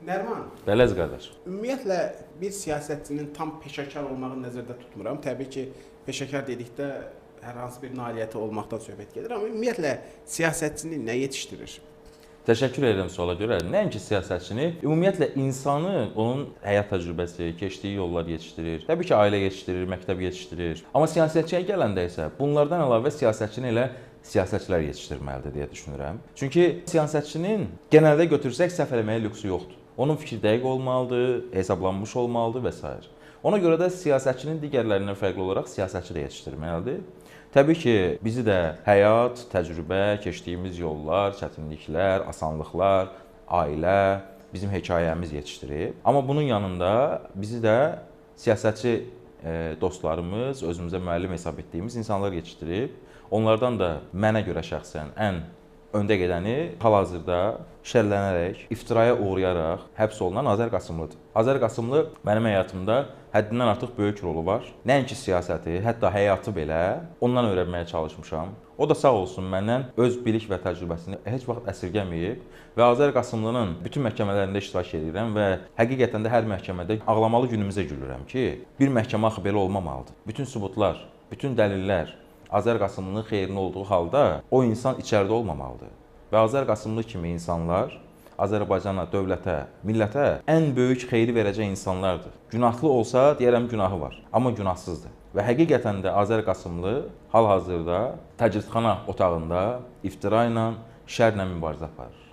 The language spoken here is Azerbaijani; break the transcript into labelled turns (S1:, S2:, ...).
S1: Nərman,
S2: Bələz qardaş.
S1: ümumiyyətlə bir siyasətçinin tam peşəkar olmağını nəzərdə tutmuram. Təbii ki, peşəkar dedikdə hər hansı bir nailiyyəti olmaqdan söhbət gedir, amma ümumiyyətlə siyasətçini nə yetişdirir?
S2: Təşəkkür edirəm suala görə. Nəinki siyasətçini, ümumiyyətlə insanı onun həyat təcrübəsi, keçdiyi yollar yetişdirir. Təbii ki, ailə yetişdirir, məktəb yetişdirir. Amma siyasətçiyə gələndə isə bunlardan əlavə siyasətçini elə siyasətçilər yetişdirməlidir deyə düşünürəm. Çünki siyasətçinin genəldə götürsək səhv eləməyə lüksü yoxdur. Onun fikri dəqiq olmalıdır, hesablanmış olmalıdır və s. Ona görə də siyasətçinin digərlərindən fərqli olaraq siyasətçi də yetişdirməlidir. Təbii ki, bizi də həyat, təcrübə, keçdiyimiz yollar, çətinliklər, asanlıqlar, ailə, bizim hekayəmiz yetişdirir. Amma bunun yanında bizi də siyasətçi dostlarımız, özümüzə müəllim hesab etdiyimiz insanlar yetişdirib. Onlardan da mənə görə şəxsən ən öndə gedəni hal-hazırda şərlənərək, iftiraya uğrayaraq həbs olunan Azər Qasımlıdır. Azər Qasımlı mənim həyatımda həddindən artıq böyük rolu var. Nəinki siyasəti, hətta həyatı belə ondan öyrənməyə çalışmışam. O da sağ olsun məndən öz bilik və təcrübəsini heç vaxt əsirgəməyib və Azər Qasımlının bütün məhkəmələrində iştirak edirəm və həqiqətən də hər məhkəmədə ağlamalı günümüzə gülürəm ki, bir məhkəmə axı belə olmamalıdır. Bütün sübutlar, bütün dəlillər Azər Qasımlının xeyrinə olduğu halda o insan içəridə olmamalıdır. Və Azər Qasımlı kimi insanlar Azərbaycana, dövlətə, millətə ən böyük xeyri verəcək insanlardır. Günahlı olsa deyərəm günahı var, amma günahsızdır. Və həqiqətən də Azər Qasımlı hal-hazırda təcridxana otağında iftira ilə, şərlə mübarizə aparır.